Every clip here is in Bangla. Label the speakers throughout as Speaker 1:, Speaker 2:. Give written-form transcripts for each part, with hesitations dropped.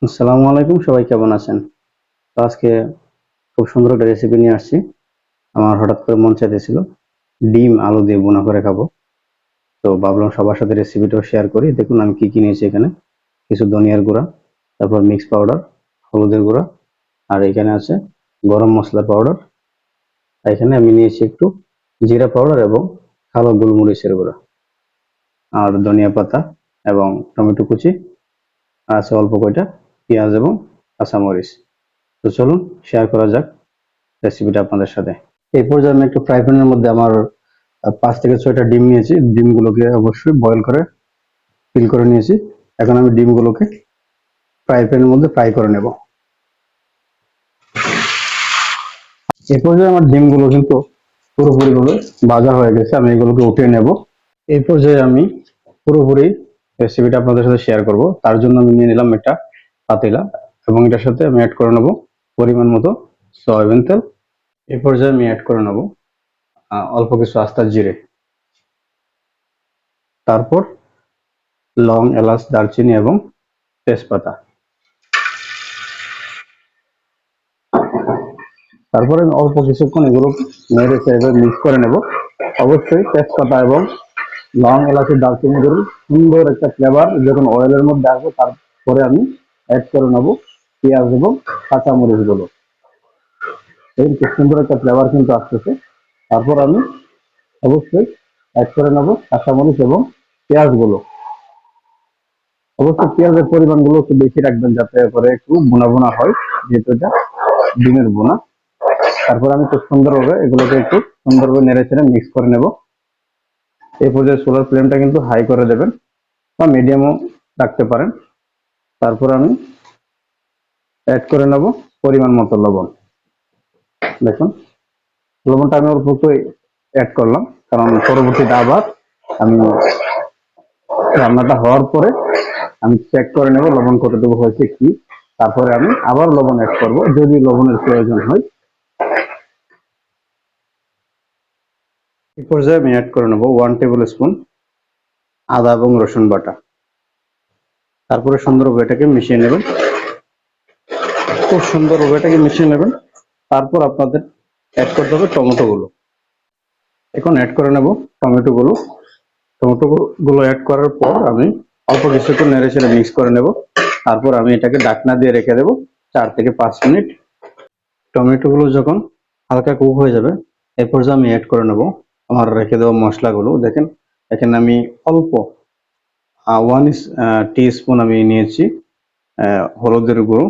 Speaker 1: আসসালামু আলাইকুম, সবাই কেমন আছেন? তো আজকে খুব সুন্দর একটা রেসিপি নিয়ে আসছি। আমার হঠাৎ করে মন চাইতেছিল ডিম আলু দিয়ে ভুনা করে খাবো। তো ভাবলাম সবার সাথে রেসিপিটাও শেয়ার করি। দেখুন আমি কি কি নিয়েছি এখানে। কিছু ধনিয়ার গুঁড়া, তারপর মিক্স পাউডার, হলুদের গুঁড়া, আর এখানে আছে গরম মশলা পাউডার। আর এখানে আমি নিয়েছি একটু জিরা পাউডার এবং কালো গোলমরিচের গুঁড়া, আর ধনিয়া পাতা এবং টমেটো কুচি, আর আছে অল্প কয়টা পেঁয়াজ এবং কাঁচামরিচ। তো চলুন শেয়ার করা যাক রেসিপিটা আপনাদের সাথে। এই পর্যায়ে আমি একটা ফ্রাই প্যানের মধ্যে আমার 5 থেকে 6টা ডিম নিয়েছি। ডিমগুলোকে অবশ্যই বয়েল করে ফিল করে নিয়েছি। এখন আমি ডিমগুলোকে ফ্রাই প্যানের মধ্যে ফ্রাই করে নেব। এই পর্যায়ে আমার ডিমগুলো কিন্তু পুরোপুরিভাবে ভাজা হয়ে গেছে, আমি এগুলোকে উঠিয়ে নেব। এই পর্যায়ে আমি পুরোপুরি রেসিপিটা আপনাদের সাথে শেয়ার করব। তার জন্য আমি নিয়ে নিলাম একটা পাতিলা, এবং এটার সাথে আমি অ্যাড করে নেব পরিমাণ মতো সয়াবিন তেল। এই পর্যায়ে আমি অ্যাড করে নেব অল্প কিছু আস্তা জিরে, তারপর লং, এলাচ, দারচিনি এবং তেজপাতা। তারপরে আমি অল্প কিছুক্ষণ এগুলো নেড়ে চেড়ে মিক্স করে নেব। অবশ্যই তেজপাতা এবং লং, এলাচি, দারচিনি গুলো সুন্দর একটা ফ্লেভার যখন অয়েলের মধ্যে আসবে, তারপরে আমি অ্যাড করে নেব পেঁয়াজ এবং কাঁচামরিচ গুলো। এই খুব সুন্দর একটা ফ্লেভার কিন্তু আসতেছে। তারপর আমি অবশ্যই অ্যাড করে নেব কাঁচামরিচ এবং পেঁয়াজ গুলো। অবশ্যই পেঁয়াজের পরিমাণ গুলো একটু বেশি রাখবেন, যাতে করে একটু বোনা বোনা হয়, যেহেতু এটা ডিমের বোনা। তারপর আমি খুব সুন্দরভাবে এগুলোকে একটু সুন্দরভাবে নেড়ে চেড়ে মিক্স করে নেব। এই পর্যায়ে চুলার ফ্লেমটা কিন্তু হাই করে দেবেন বা মিডিয়ামও রাখতে পারেন। তারপর আমি অ্যাড করে নেব পরিমাণ মতো লবণ। দেখুন, লবণটা আমি অল্প একটু অ্যাড করলাম, কারণ পরবর্তীতে আবার আমি রান্নাটা হওয়ার পরে আমি চেক করে নেব লবণ কতটুকু হয়েছে কি। তারপরে আমি আবার লবণ অ্যাড করব যদি লবণের প্রয়োজন হয়। এই পর্যায়ে আমি অ্যাড করে নেব 1 টেবিল স্পুন আদা এবং রসুন বাটা। তারপরে সুন্দরভাবে এটাকে মিশিয়ে নেবেন, খুব সুন্দরভাবে এটাকে মিশিয়ে নেবেন। তারপর আপনাদের অ্যাড করতে হবে টমেটো গুলো। এখন অ্যাড করে নেব টমেটো গুলো। টমেটো গুলো অ্যাড করার পর আমি অল্প কিছুক্ষণ নেড়ে চেড়ে মিক্স করে নেব। তারপর আমি এটাকে ঢাকনা দিয়ে রেখে দেবো 4 থেকে 5 মিনিট। টমেটো গুলো যখন হালকা কুক হয়ে যাবে, এরপর যে আমি অ্যাড করে নেব আমার রেখে দেওয়া মশলাগুলো। দেখেন এখানে আমি অল্প 1 টি স্পুন আমি নিয়েছি হলুদের গুঁড়ো।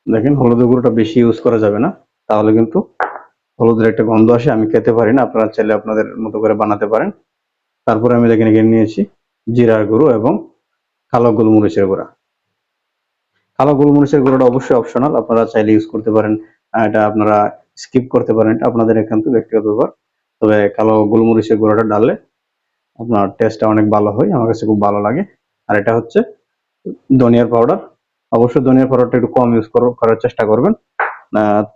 Speaker 1: দেখেন হলুদের গুঁড়োটা বেশি ইউজ করা যাবে না, তাহলে কিন্তু হলুদের একটা গন্ধ আসে, আমি খেতে পারি না। আপনারা চাইলে আপনাদের মতো করে বানাতে পারেন। তারপরে আমি দেখেন এখানে নিয়েছি জিরার গুঁড়ো এবং কালো গোলমরিচের গুঁড়া। কালো গোলমরিচের গুঁড়োটা অবশ্যই অপশনাল, আপনারা চাইলে ইউজ করতে পারেন, এটা আপনারা স্কিপ করতে পারেন, এটা আপনাদের একান্ত ব্যক্তিগত ব্যাপার। তবে কালো গোলমরিচের গুঁড়োটা ডাললে আপনার টেস্টটা অনেক ভালো হয়, আমার কাছে খুব ভালো লাগে। আর এটা হচ্ছে ধনিয়ার পাউডার। অবশ্যই ধনিয়ার পাউডারটা একটু কম ইউজ করার চেষ্টা করবেন,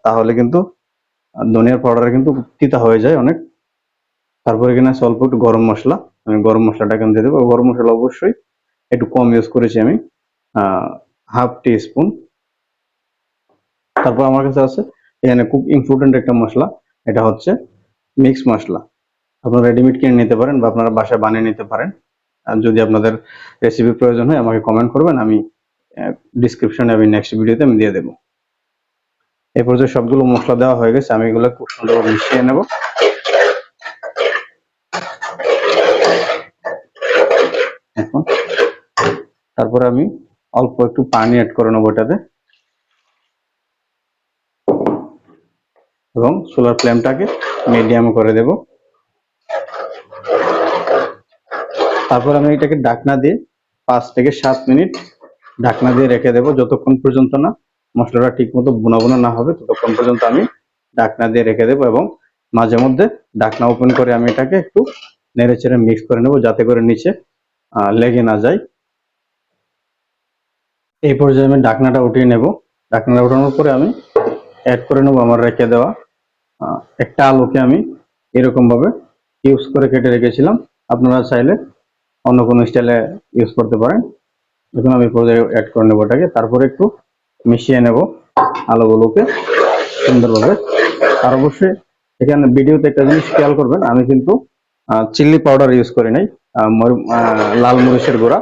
Speaker 1: তাহলে কিন্তু ধনিয়ার পাউডার কিন্তু তিতা হয়ে যায় অনেক। তারপরে এখানে আছে অল্প একটু গরম মশলা, আমি গরম মশলাটা এখানে দিয়ে দেবো। গরম মশলা অবশ্যই একটু কম ইউজ করেছি আমি, 1/2 টি স্পুন। তারপর আমার কাছে আছে এখানে খুব ইম্পর্টেন্ট একটা মশলা, এটা হচ্ছে মিক্স মশলা। আপনারা রেডিমেড কিনে নিতে পারেন বা আপনারা বাসায় বানিয়ে নিতে পারেন। আর যদি আপনাদের রেসিপি প্রয়োজন হয় আমাকে কমেন্ট করবেন, আমি ডিসক্রিপশনে আমি নেক্সট ভিডিওতে আমি দিয়ে দেবো। এই পর্যায়ে সবগুলো মশলা দেওয়া হয়ে গেছে, আমি এগুলো খুব সুন্দরভাবে মিশিয়ে নেব। এখন তারপরে আমি অল্প একটু পানি অ্যাড করে নেবো এটাতে, এবং চুলার ফ্লেমটাকে মিডিয়াম করে দেব। তারপর আমি এটাকে ঢাকনা দিয়ে 5 থেকে 7 মিনিট ঢাকনা দিয়ে রেখে দেবো, যতক্ষণ পর্যন্ত না মশলাটা ঠিক মতো বোনা বোনা না হবে ততক্ষণ পর্যন্ত আমি ঢাকনা দিয়ে রেখে দেবো। এবং মাঝে মধ্যে ঢাকনা ওপেন করে আমি এটাকে একটু নেড়ে চেড়ে মিক্স করে নেবো, যাতে করে নিচে লেগে না যায়। এই পর্যায়ে আমি ঢাকনাটা উঠিয়ে নেব। ঢাকনাটা উঠানোর পরে আমি অ্যাড করে নেবো আমার রেখে দেওয়া একটা আলুকে আমি এরকম ভাবে ইউজ করে কেটে রেখেছিলাম। আপনারা চাইলে অন্য কোনো স্টাইলে ইউজ করতে পারেন। দেখুন আমি পর্যায়ে অ্যাড করে নেবো এটাকে, তারপরে একটু মিশিয়ে নেব আলুগুলোকে সুন্দরভাবে। আর অবশ্যই এখানে ভিডিওতে একটা জিনিস খেয়াল করবেন, আমি কিন্তু চিল্লি পাউডার ইউজ করি নাই, লাল মরিচের গুঁড়া,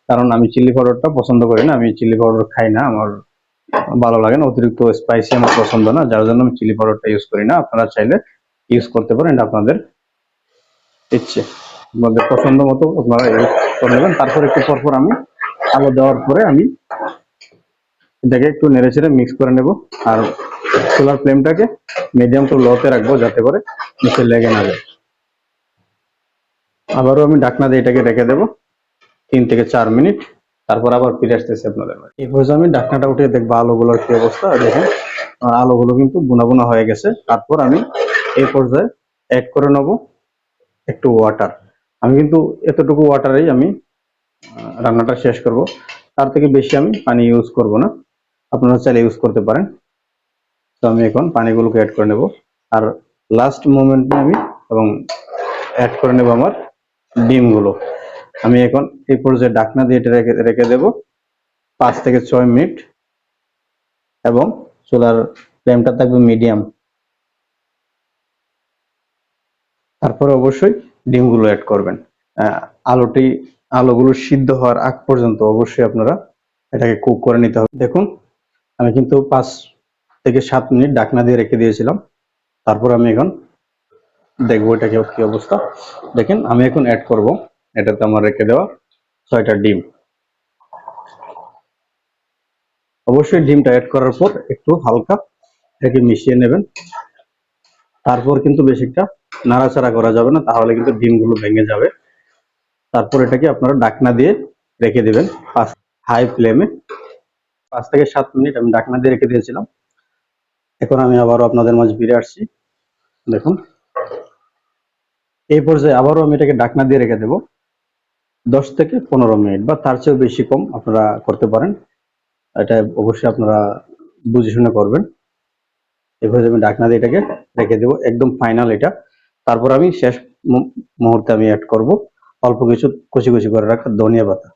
Speaker 1: কারণ আমি চিল্লি পাউডারটা পছন্দ করি না, আমি চিল্লি পাউডার খাই না, আমার ভালো লাগে না, অতিরিক্ত স্পাইসি আমার পছন্দ না, যার জন্য আমি চিলি পাউডারটা ইউজ করি না। আপনারা চাইলে ইউজ করতে পারেন, এটা আপনাদের ইচ্ছে, আপনাদের পছন্দ মতো আপনারা ইউজ করে নেবেন। তারপর একটু পরপর আমি আলু দেওয়ার পরে আমি এটাকে একটু নেড়ে চেড়ে মিক্স করে নেব, আর চুলার ফ্লেমটাকে মিডিয়াম টু লোতে রাখবো যাতে করে নিচে লেগে না যায়। আবারও আমি ঢাকনা দিয়ে এটাকে রেখে দেবো 3 থেকে 4 মিনিট, তারপর আবার ফিরে আসতেছি আপনাদের মাঝে। এই পর্যায়ে আমি ঢাকনাটা উঠে দেখবো আলুগুলোর কি অবস্থা। দেখেন আলুগুলো কিন্তু বুনা বুনা হয়ে গেছে। তারপর আমি এই পর্যায়ে অ্যাড করে নেব একটু ওয়াটার। আমি কিন্তু এতটুকু ওয়াটারেই আমি রান্নাটা শেষ করব, তার থেকে বেশি আমি পানি ইউজ করব না, আপনারা চাইলে ইউজ করতে পারেন। তো আমি এখন পানিগুলোকে অ্যাড করে নেব, আর লাস্ট মোমেন্টে আমি এবং অ্যাড করে নেব আমার ডিমগুলো। আমি এখন এই পর্যায়ে ঢাকনা দিয়ে এটা রেখে দেব 5 থেকে 6 মিনিট, এবং চুলার ফ্লেমটা থাকবে মিডিয়াম। তারপরে অবশ্যই ডিমগুলো অ্যাড করবেন। আলুগুলো সিদ্ধ হওয়ার আগ পর্যন্ত অবশ্যই আপনারা এটাকে কুক করে নিতে হবে। দেখুন আমি কিন্তু 5 থেকে 7 মিনিট ঢাকনা দিয়ে রেখে দিয়েছিলাম, তারপর আমি এখন দেখবো এটাকে কি অবস্থা। দেখেন আমি এখন অ্যাড করব এটাতে আমার রেখে দেওয়া 6টা ডিম। অবশ্যই ডিমটা অ্যাড করার পর একটু হালকা এটাকে মিশিয়ে নেবেন, তারপর কিন্তু বেশিটা নাড়াচাড়া করা যাবে না, তাহলে কিন্তু ডিমগুলো ভেঙে যাবে। তারপর এটাকে আপনারা ঢাকনা দিয়ে রেখে দিবেন হাই ফ্লেমে 5 থেকে 7 মিনিট আমি ঢাকনা দিয়ে রেখে দিয়েছিলাম। এখন আমি আবারও আপনাদের মাঝে ফিরে আসছি। দেখুন এই পর্যায়ে আবারও আমি এটাকে ঢাকনা দিয়ে রেখে দেব 10 থেকে 15 মিনিট, বা তার চেয়েও বেশি কম আপনারা করতে পারেন, এটা অবশ্যই আপনারা বুঝে শুনে করবেন। এভাবে আমি ঢাকনা দিয়ে এটাকে রেখে দেবো, একদম ফাইনাল এটা। তারপর আমি শেষ মুহূর্তে আমি অ্যাড করব অল্প কিছু কুচি কুচি করে রাখা ধনিয়া পাতা।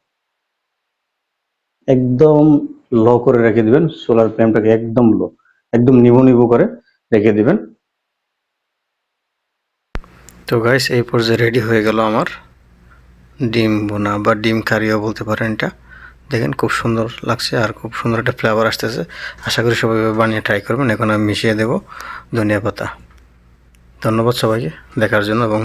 Speaker 1: একদম লো করে রেখে দিবেন, সোলার ফ্লেমটাকে একদম লো, একদম নিভু নিভু করে রেখে দিবেন। তো গাইস এই পর্যায়ে রেডি হয়ে গেল আমার ডিম বোনা বা ডিম কারিও বলতে পারেন এটা। দেখেন খুব সুন্দর লাগছে আর খুব সুন্দর একটা ফ্লেভার আসতেছে। আশা করি সবাই বানিয়ে ট্রাই করবেন। এখন আমি মিশিয়ে দেব ধনিয়া পাতা। ধন্যবাদ সবাইকে দেখার জন্য এবং